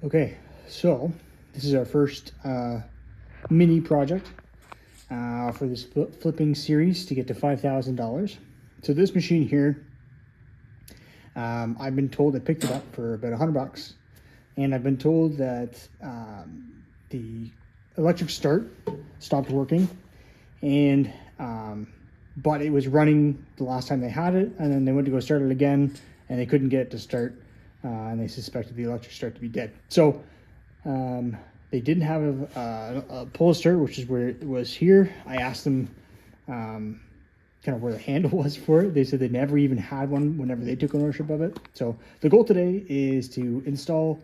Okay, so this is our first mini project for this flipping series to get to $5,000. So this machine here, I've been told I picked it up for about $100, and I've been told that the electric start stopped working, and but it was running the last time they had it, and then they went to go start it again, and they couldn't get it to start. And they suspected the electric start to be dead. So they didn't have a pull start, which is where it was here. I asked them kind of where the handle was for it. They said they never even had one whenever they took ownership of it. So the goal today is to install,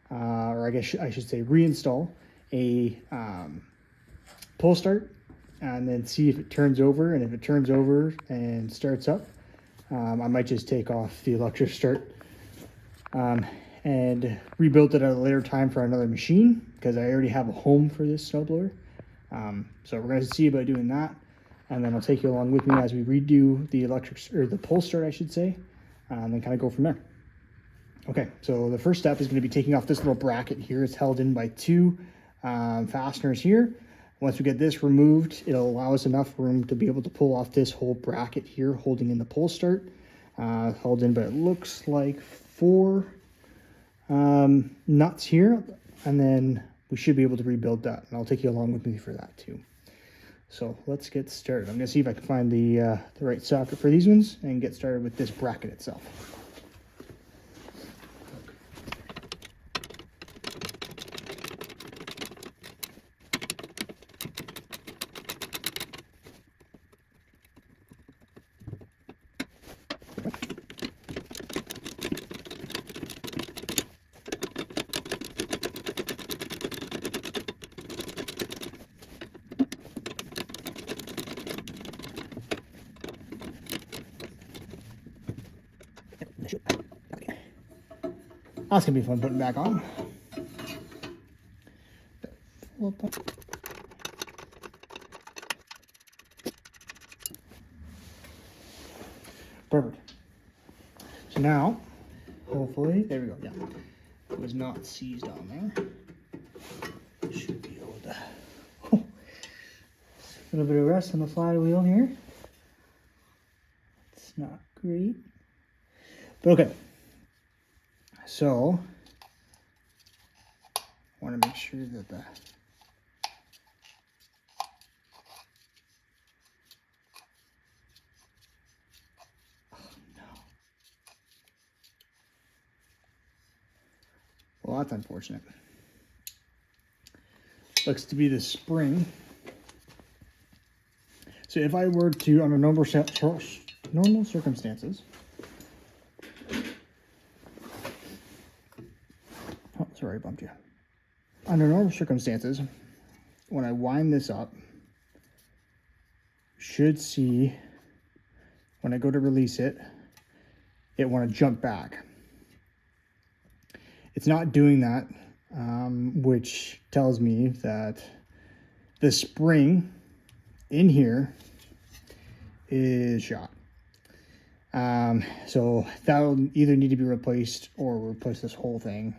or I guess I should say reinstall, a pull start, and then see if it turns over. And if it turns over and starts up, I might just take off the electric start and rebuilt it at a later time for another machine, because I already have a home for this snowblower. So we're going to see about doing that, and then I'll take you along with me as we redo the electric, or the pull start I should say, and then kind of go from there. Okay, so the first step is going to be taking off this little bracket here. It's held in by two fasteners here. Once we get this removed, it'll allow us enough room to be able to pull off this whole bracket here holding in the pull start. Held in, but it looks like 4 nuts here, and then we should be able to rebuild that, and I'll take you along with me for that too. So let's get started. I'm gonna see if I can find the right socket for these ones and get started with this bracket itself. Okay. That's gonna be fun putting back on. Perfect. So now, hopefully, there we go. Yeah, it was not seized on there. Should be able to. Oh, a little bit of rest on the flywheel here. It's not great. But okay, so I want to make sure that the well, that's unfortunate. Looks to be the spring. So if I were to, under normal circumstances, oh, sorry, I bumped you. Under normal circumstances, when I wind this up, should see when I go to release it, it want to jump back. It's not doing that, which tells me that the spring in here is shot. So that'll either need to be replaced or replace this whole thing.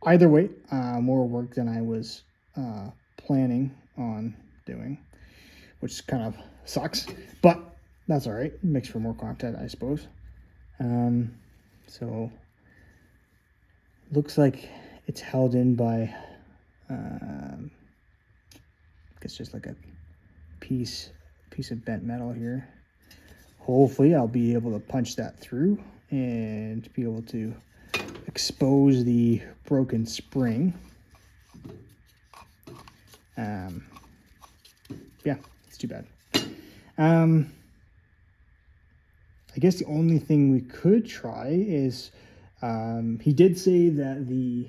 Either way, more work than I was planning on doing, which kind of sucks, but that's all right. It makes for more content, I suppose. So looks like it's held in by it's just like a piece of bent metal here. Hopefully I'll be able to punch that through and be able to expose the broken spring. Yeah, it's too bad. I guess the only thing we could try is, he did say that the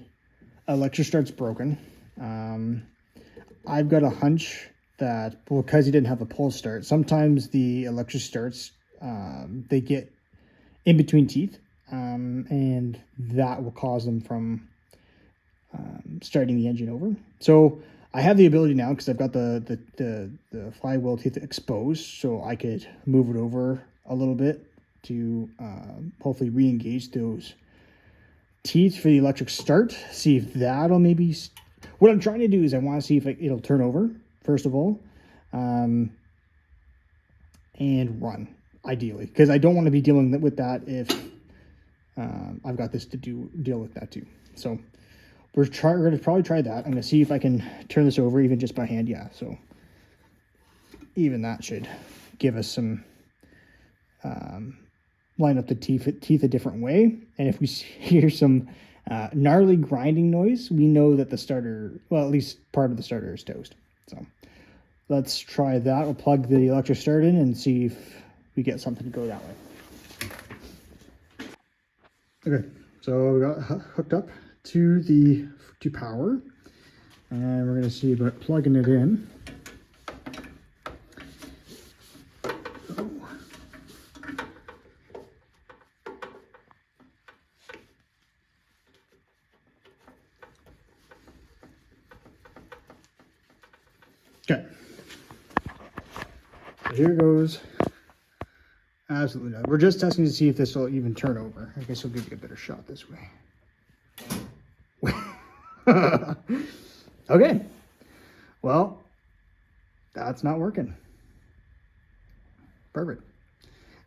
electric start's broken. I've got a hunch that because he didn't have a pull start, sometimes the electric starts, they get in between teeth, and that will cause them from starting the engine over. So I have the ability now, because I've got the flywheel teeth exposed, so I could move it over a little bit to hopefully re-engage those teeth for the electric start, see if that'll maybe, what I'm trying to do is I want to see if it'll turn over, first of all, and run, ideally, because I don't want to be dealing with that if I've got this to deal with that too. So we're going to probably try that. I'm going to see if I can turn this over even just by hand. Yeah, so even that should give us some, line up the teeth a different way. And if we hear some gnarly grinding noise, we know that the starter, well, at least part of the starter is toast. So let's try that. We'll plug the electric start in and see if we get something to go that way. Okay, so we got hooked up to power, and we're going to see about plugging it in. Okay, so here goes. Absolutely not. We're just testing to see if this will even turn over. I guess we'll give you a better shot this way. Okay, well, that's not working. Perfect.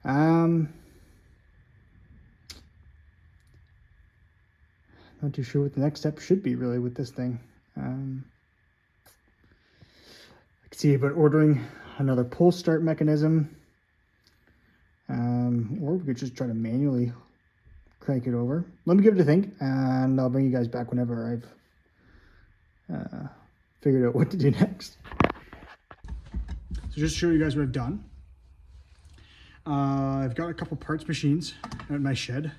Not too sure what the next step should be really with this thing. I can see about ordering another pull start mechanism, or we could just try to manually crank it over. Let me give it a think, and I'll bring you guys back whenever I've figured out what to do next. So just to show you guys what I've done. I've got a couple parts machines at my shed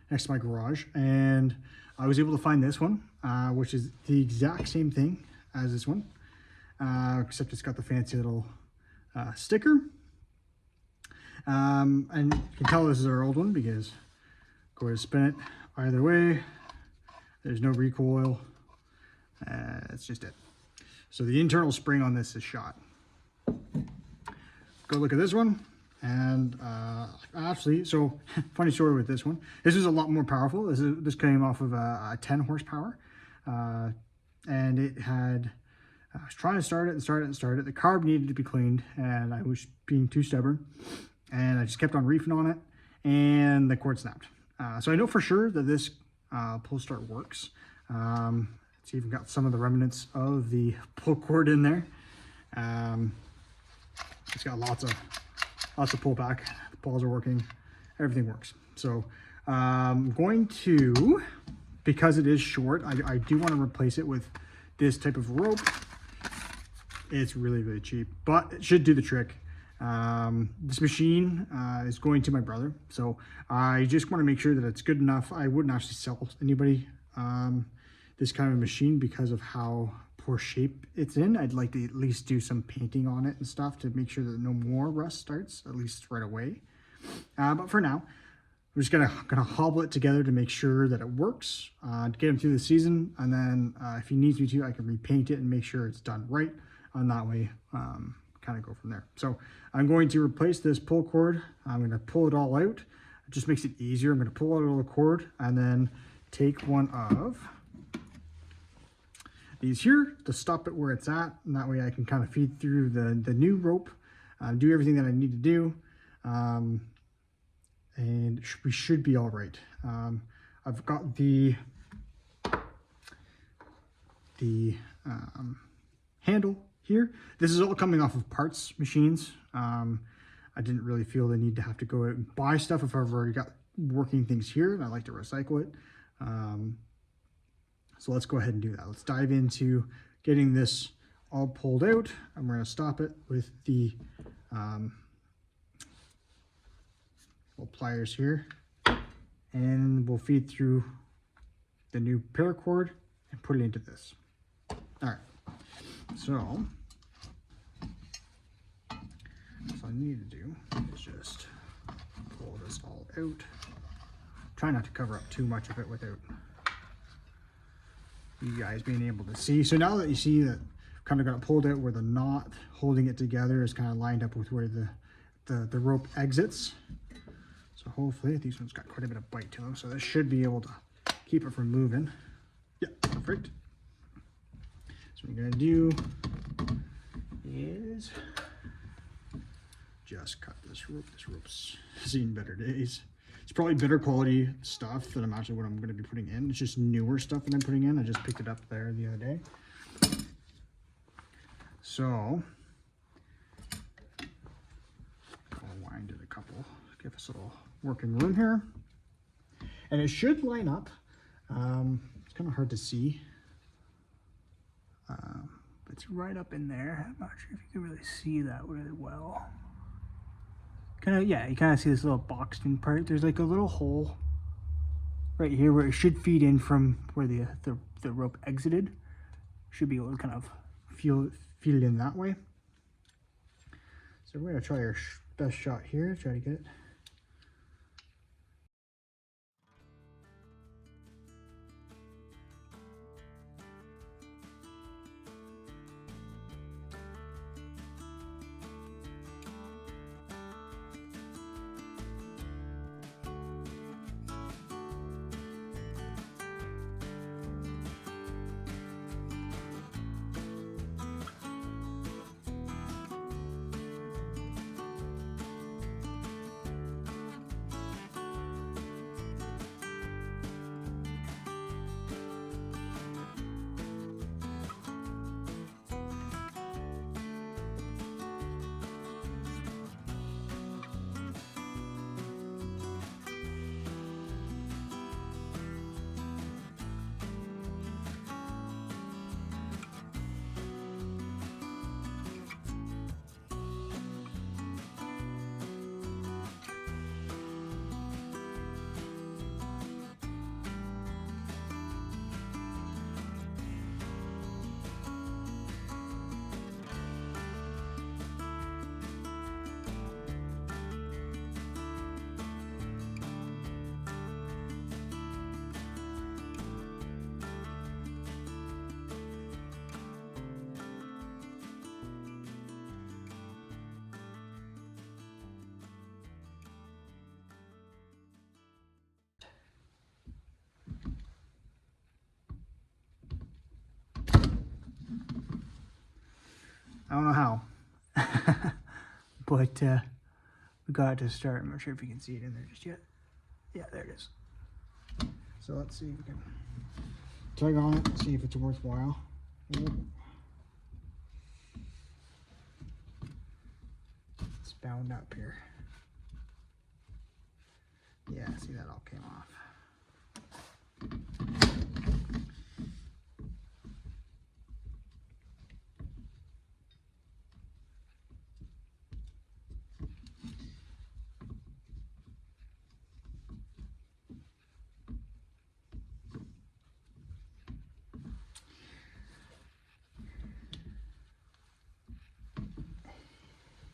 next to my garage, and I was able to find this one, which is the exact same thing as this one, except it's got the fancy little sticker. And you can tell this is our old one because go ahead and spin it either way. There's no recoil. That's just it. So the internal spring on this is shot. Go look at this one. And actually, so funny story with this one. This is a lot more powerful. This came off of a 10 horsepower. And it had, I was trying to start it. The carb needed to be cleaned, and I was being too stubborn. And I just kept on reefing on it, and the cord snapped. So I know for sure that this pull start works. It's even got some of the remnants of the pull cord in there. It's got lots of pullback. The balls are working. Everything works. So I'm going to, because it is short, I do want to replace it with this type of rope. It's really, really cheap, but it should do the trick. This machine is going to my brother, so I just want to make sure that it's good enough. I wouldn't actually sell anybody this kind of machine because of how poor shape it's in. I'd like to at least do some painting on it and stuff to make sure that no more rust starts, at least right away. But for now, we're just gonna hobble it together to make sure that it works, to get him through the season, and then if he needs me to, I can repaint it and make sure it's done right, and that way kind of go from there. So I'm going to replace this pull cord. I'm going to pull it all out. It just makes it easier. I'm going to pull out all the cord and then take one of these here to stop it where it's at, and that way I can kind of feed through the new rope, do everything that I need to do, and we should be all right. I've got the handle here. This is all coming off of parts machines. I didn't really feel the need to have to go out and buy stuff if I've already got working things here, and I like to recycle it. So let's go ahead and do that. Let's dive into getting this all pulled out, and we're going to stop it with the little pliers here, and we'll feed through the new paracord and put it into this. All right, so what I need to do is just pull this all out. Try not to cover up too much of it without you guys being able to see. So now that you see that kind of got it pulled out where the knot holding it together is kind of lined up with where the rope exits. So hopefully these ones got quite a bit of bite to them. So this should be able to keep it from moving. Yeah, perfect. So what we're gonna do is just cut this rope. This rope's seen better days. It's probably better quality stuff than I'm actually what I'm gonna be putting in. It's just newer stuff that I'm putting in. I just picked it up there the other day. So I'll wind it a couple, give us a little working room here. And it should line up. It's kind of hard to see. But it's right up in there. I'm not sure if you can really see that really well. Kind of, yeah, you kind of see this little boxed in part. There's like a little hole right here where it should feed in from where the rope exited. Should be able to kind of feed it in that way. So we're gonna try our best shot here, try to get it. I don't know how, but we got it to start. I'm not sure if you can see it in there just yet. Yeah, there it is. So let's see if we can tug on it and see if it's worthwhile. It's bound up here. Yeah, see, that all came off.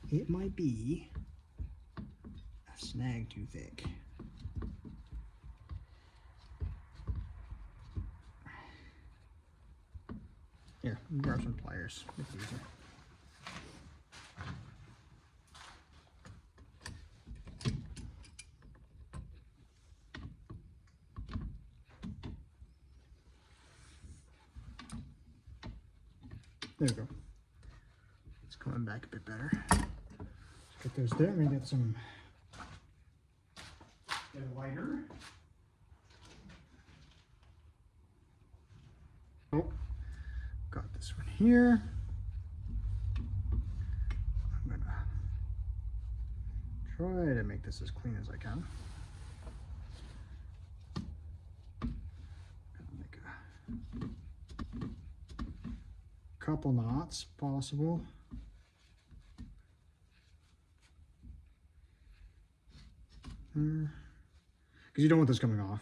It might be a snag too thick. Here, grab some pliers. Make it easier. There we go. It's coming back a bit better. Let's get those there. I'm gonna get some a lighter. Oh, got this one here. I'm gonna try to make this as clean as I can. Make a couple knots possible. Because you don't want this coming off.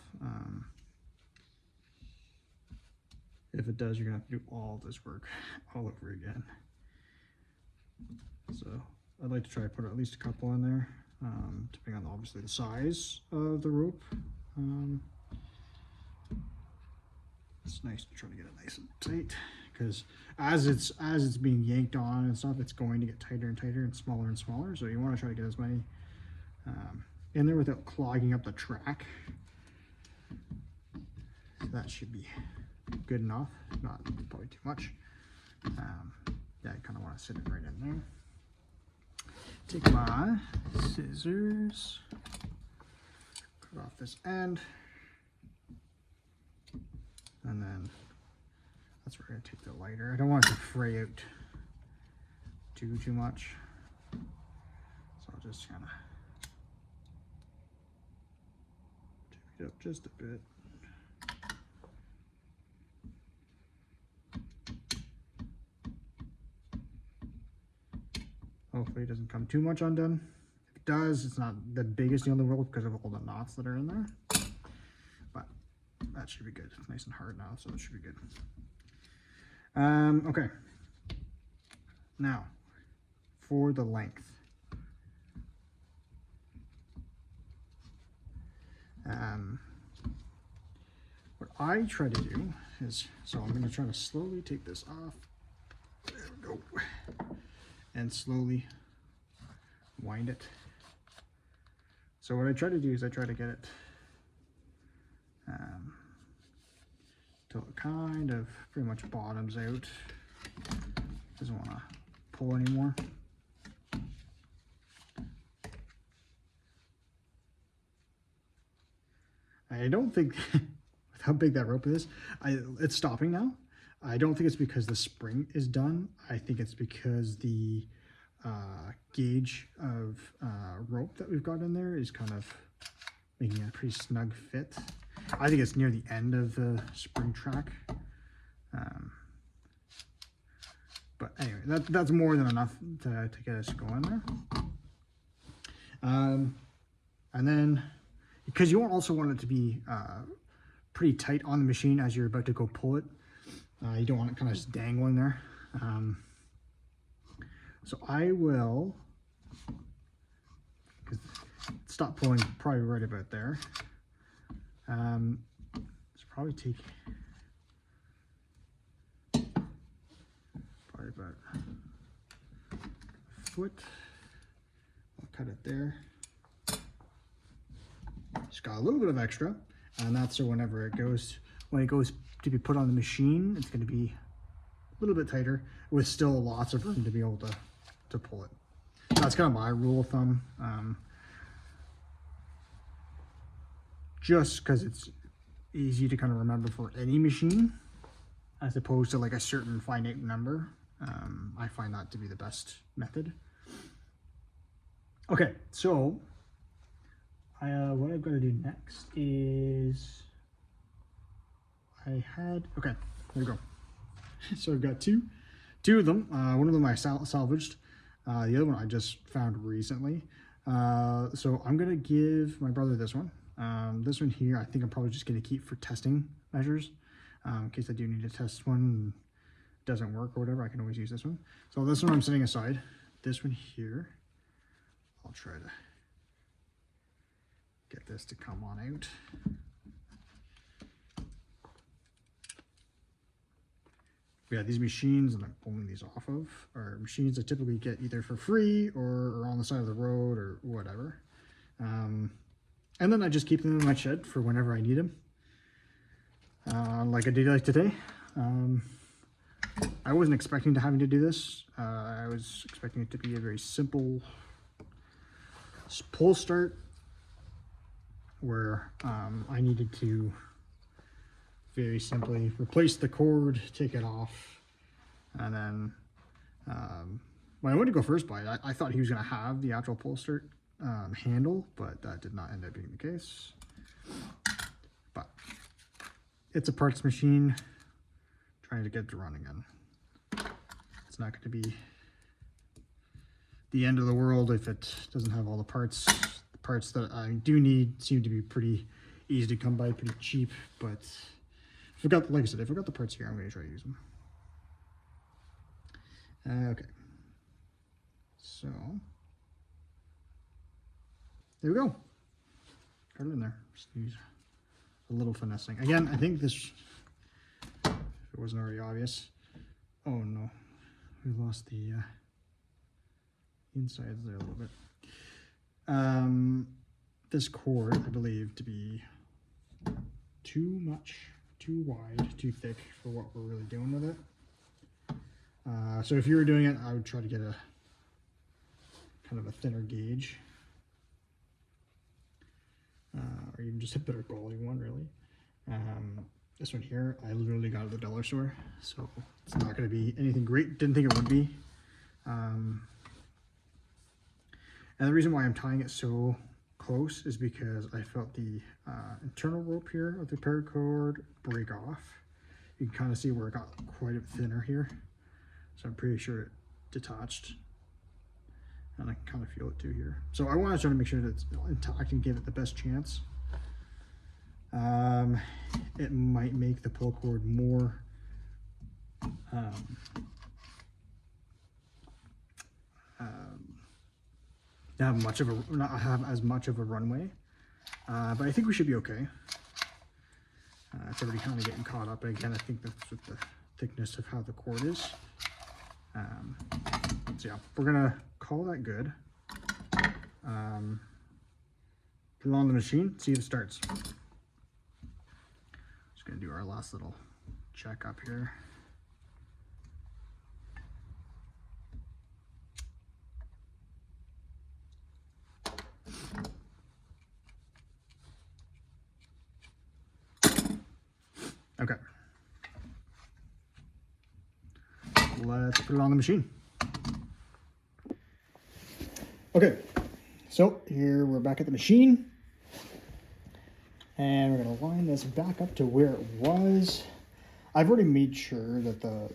If it does, you're gonna have to do all this work all over again. So I'd like to try to put at least a couple in there, depending on obviously the size of the rope. It's nice to try to get it nice and tight, because as it's being yanked on and stuff, it's going to get tighter and tighter and smaller. So you want to try to get as many in there without clogging up the track. that should be good enough, not probably too much. Yeah, I kind of want to sit it right in there. Take my scissors, cut off this end, and then that's where we're going to take the lighter. I don't want it to fray out too much, so I'll just kind of take it up just a bit. Hopefully it doesn't come too much undone. If it does, it's not the biggest deal in the world because of all the knots that are in there. But that should be good. It's nice and hard now, so it should be good. Okay. Now, for the length. What I try to do is, so I'm going to try to slowly take this off. There we go. And slowly wind it. So what I try to do is I try to get it till it kind of pretty much bottoms out. Doesn't want to pull anymore. I don't think, with how big that rope is, it's stopping now. I don't think it's because the spring is done. I think it's because the gauge of rope that we've got in there is kind of making a pretty snug fit. I think it's near the end of the spring track. But anyway, that's more than enough to get us going there. And then, because you also want it to be pretty tight on the machine as you're about to go pull it. You don't want it kind of just dangling there. So I will stop pulling probably right about there. So probably take probably about a foot. I'll cut it there. Just got a little bit of extra, and that's so when it goes to be put on the machine, it's going to be a little bit tighter with still lots of room to be able to pull it. That's kind of my rule of thumb, just because it's easy to kind of remember for any machine as opposed to like a certain finite number. I find that to be the best method. Okay, so what I've got to do next is okay, here we go. So I've got two of them. One of them I salvaged. The other one I just found recently. So I'm gonna give my brother this one. This one here, I think I'm probably just gonna keep for testing measures. In case I do need to test one and it doesn't work or whatever, I can always use this one. So this one I'm setting aside. This one here, I'll try to get this to come on out. Yeah, these machines that I'm pulling these off of are machines I typically get either for free or on the side of the road or whatever. And then I just keep them in my shed for whenever I need them. Like I did like today. I wasn't expecting to having to do this. I was expecting it to be a very simple pull start where I needed to very simply replace the cord, take it off, and then when I went to go first by it, I thought he was going to have the actual pull start handle, but that did not end up being the case. But it's a parts machine, trying to get it to run again. It's not going to be the end of the world if it doesn't have all the parts. The parts that I do need seem to be pretty easy to come by, pretty cheap, but like I said, if I got the parts here, I'm going to try to use them. Okay. So, there we go. Got it in there. Just use a little finessing. Again, I think this, if it wasn't already obvious. Oh no, we lost the insides there a little bit. This cord, I believe, to be too too wide, too thick for what we're really doing with it. So if you were doing it, I would try to get a kind of a thinner gauge, or even just a better quality one, really. This one here, I literally got at the dollar store, so it's not going to be anything great. Didn't think it would be. And the reason why I'm tying it so close is because I felt the internal rope here of the paracord break off. You can kind of see where it got quite a bit thinner here, so I'm pretty sure it detached, and I can kind of feel it too here. So I want to try to make sure that it's intact and give it the best chance. It might make the pull cord more not have as much of a runway, but I think we should be okay. It's already kind of getting caught up, and again, I think that's with the thickness of how the cord is. So yeah, we're gonna call that good. Put it on the machine, see if it starts. Just gonna do our last little check up here. Okay. Let's put it on the machine. Okay, so here we're back at the machine, and we're gonna line this back up to where it was. I've already made sure that the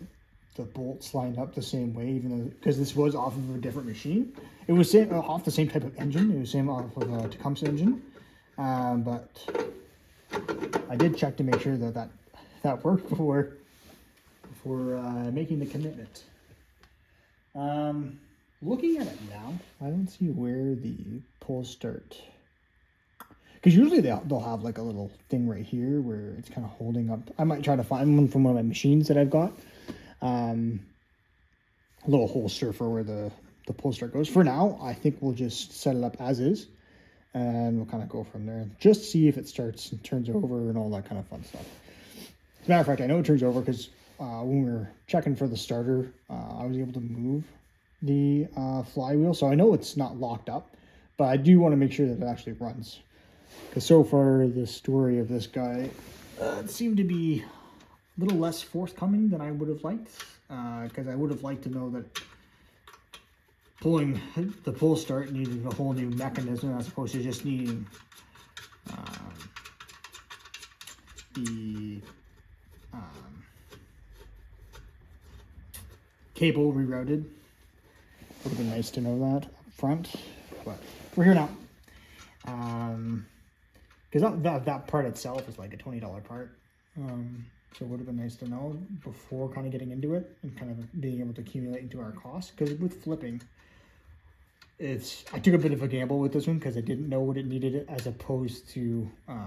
bolts lined up the same way, even though, because this was off of a different machine. It was off the same type of engine. It was same off of a Tecumseh engine, but I did check to make sure that worked before making the commitment. Looking at it now, I don't see where the pull start, because usually they'll have like a little thing right here where it's kind of holding up. I might try to find one from one of my machines that I've got. A little holster for where the pull start goes. For now, I think we'll just set it up as is, and we'll kind of go from there. Just see if it starts and turns over and all that kind of fun stuff. As a matter of fact, I know it turns over because when we were checking for the starter, I was able to move the flywheel, so I know it's not locked up, but I do want to make sure that it actually runs, because so far the story of this guy seemed to be a little less forthcoming than I would have liked, because I would have liked to know that pulling the pull start needed a whole new mechanism as opposed to just needing the cable rerouted. Would have been nice to know that up front, but we're here now. Because that part itself is like a $20 part, so it would have been nice to know before kind of getting into it and kind of being able to accumulate into our costs. Because with flipping, I took a bit of a gamble with this one because I didn't know what it needed, as opposed to a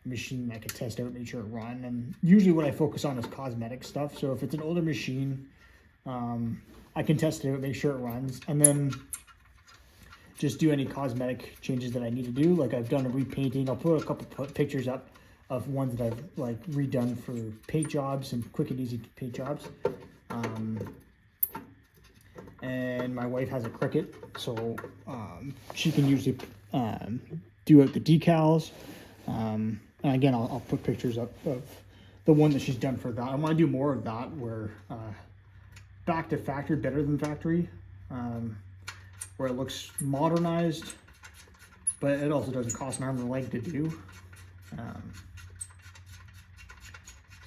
machine I could test out, make sure it run. And usually what I focus on is cosmetic stuff. So if it's an older machine, I can test it out, make sure it runs, and then just do any cosmetic changes that I need to do. Like I've done a repainting. I'll put a couple pictures up of ones that I've like redone for paint jobs and quick and easy paint jobs. And my wife has a Cricut, so she can usually do out the decals. And again, I'll put pictures up of the one that she's done for that. I want to do more of that, where back to factory, better than factory, where it looks modernized, but it also doesn't cost an arm and a leg to do.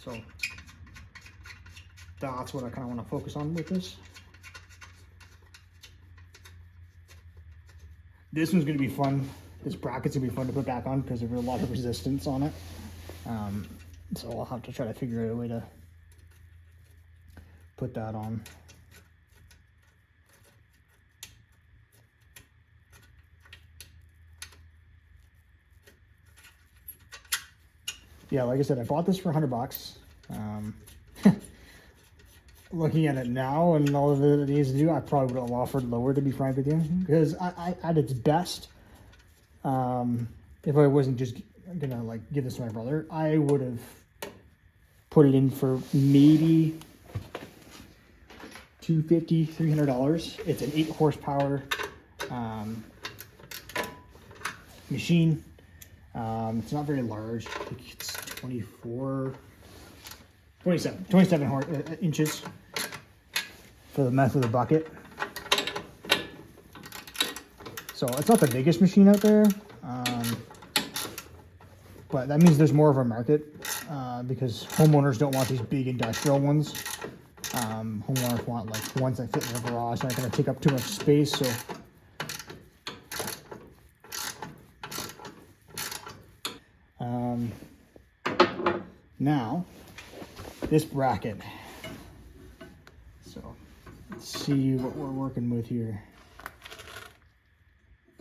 So that's what I kind of want to focus on with this. This one's going to be fun. This bracket's going to be fun to put back on because there's a lot of resistance on it. So I'll have to try to figure out a way to put that on. Yeah, like I said, I bought this for $100. Looking at it now and all of it needs to do, I probably would have offered lower, to be frank with you, because I at its best, if I wasn't just gonna like give this to my brother, I would have put it in for maybe $250, $300. It's an 8 horsepower machine. It's not very large. I think it's 27 inches for the mouth of the bucket. So it's not the biggest machine out there, but that means there's more of a market because homeowners don't want these big industrial ones. Homeowners want like ones that fit in their garage, not going to take up too much space. So now this bracket. So let's see what we're working with here.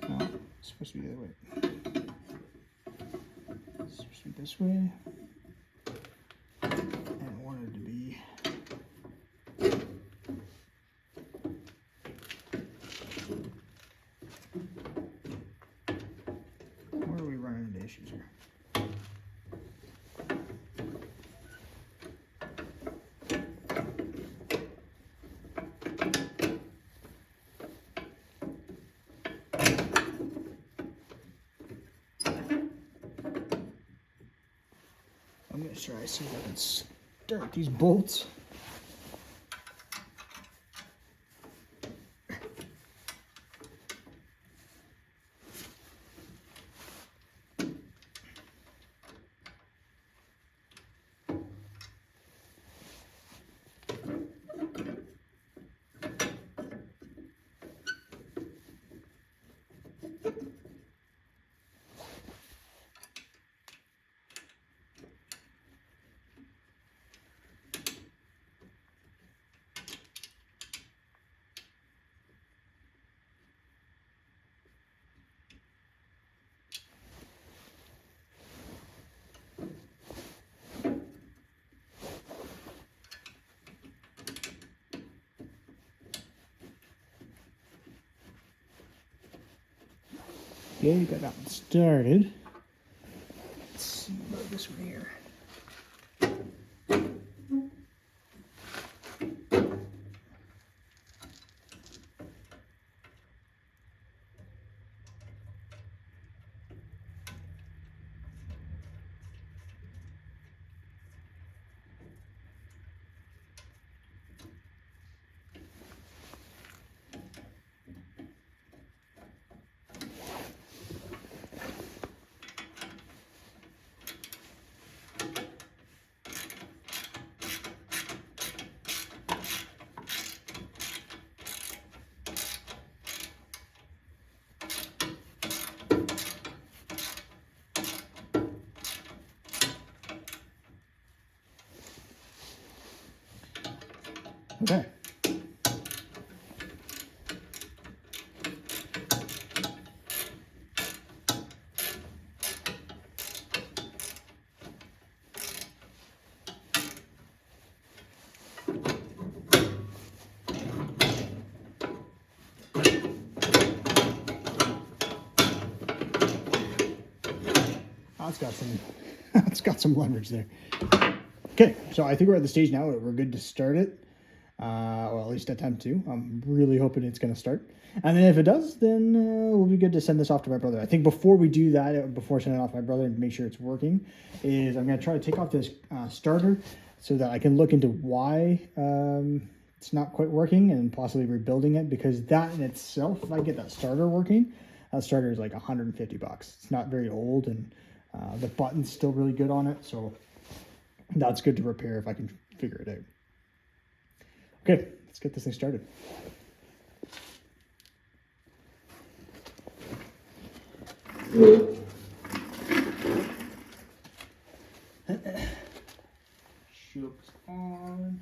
Oh, it's supposed to be the other way. It's supposed to be this way. And I wanted it to be where are we running into issues here? I'm going to try to see if I can start these bolts. Okay, got that one started. Let's see about this one here. Okay. Oh, it's got some leverage there. Okay, so I think we're at the stage now where we're good to start it. Well, at least attempt to. I'm really hoping it's going to start. And then if it does, then we'll be good to send this off to my brother. I think before we do that, before sending it off to my brother and make sure it's working, is I'm going to try to take off this starter so that I can look into why it's not quite working and possibly rebuilding it, because that in itself, if I get that starter working, that starter is like $150. It's not very old, and the button's still really good on it, so that's good to repair if I can figure it out. Okay, let's get this thing started. Shook's on.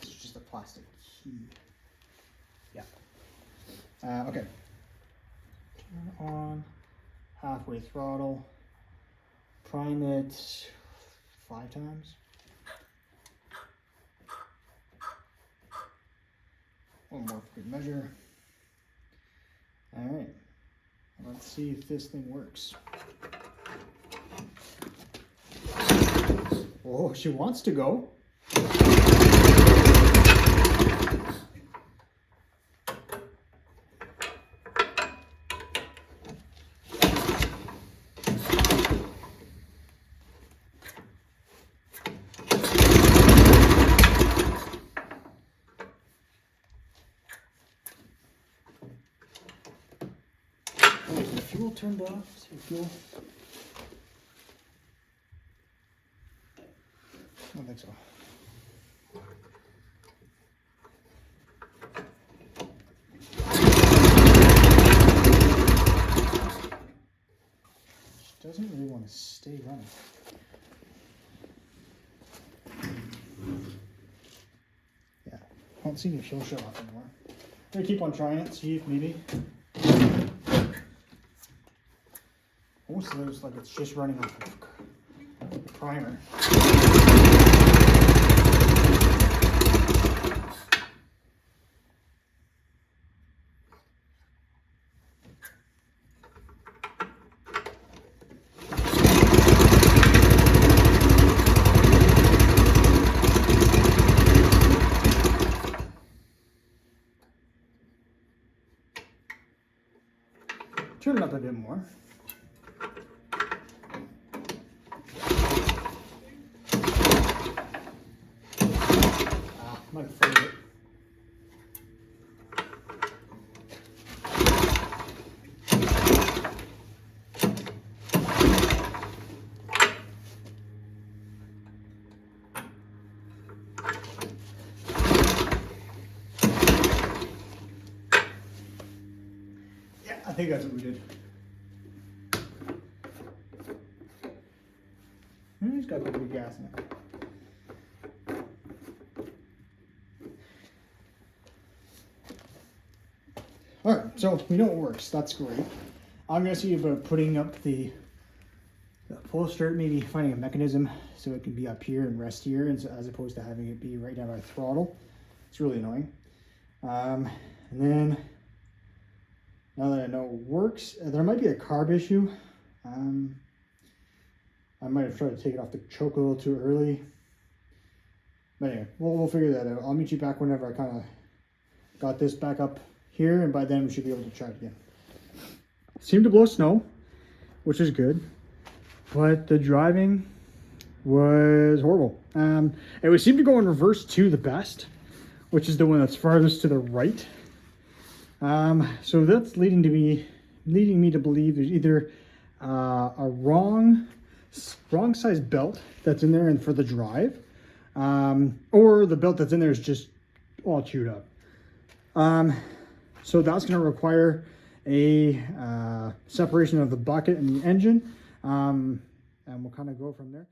This is just a plastic key. Yeah. Okay. Turn on. Halfway throttle. Prime it 5 times. One more for good measure. All right, Let's see if this thing works. Oh, she wants to go. Oh, is the fuel turned off? Is there fuel? I don't think so. She doesn't really want to stay running. Yeah, I don't see any fuel show up anymore. I'm gonna keep on trying it, see if maybe. Almost looks like it's just running off of the primer. Turn it up a bit more. Might have froze it. Yeah, I think that's what we did. It's got a little bit of gas in it. All right, so we know it works. That's great. I'm gonna see about putting up the pull start, maybe finding a mechanism so it can be up here and rest here, and so, as opposed to having it be right down by throttle. It's really annoying. And then now that I know it works, there might be a carb issue. I might have tried to take it off the choke a little too early. But anyway, we'll figure that out. I'll meet you back whenever I kind of got this back up here, and by then we should be able to try it again. Seemed to blow snow, which is good, but the driving was horrible. It would seem to go in reverse to the best, which is the one that's farthest to the right. So that's leading me to believe there's either a wrong size belt that's in there and for the drive, or the belt that's in there is just all chewed up. So that's going to require a separation of the bucket and the engine, and we'll kind of go from there.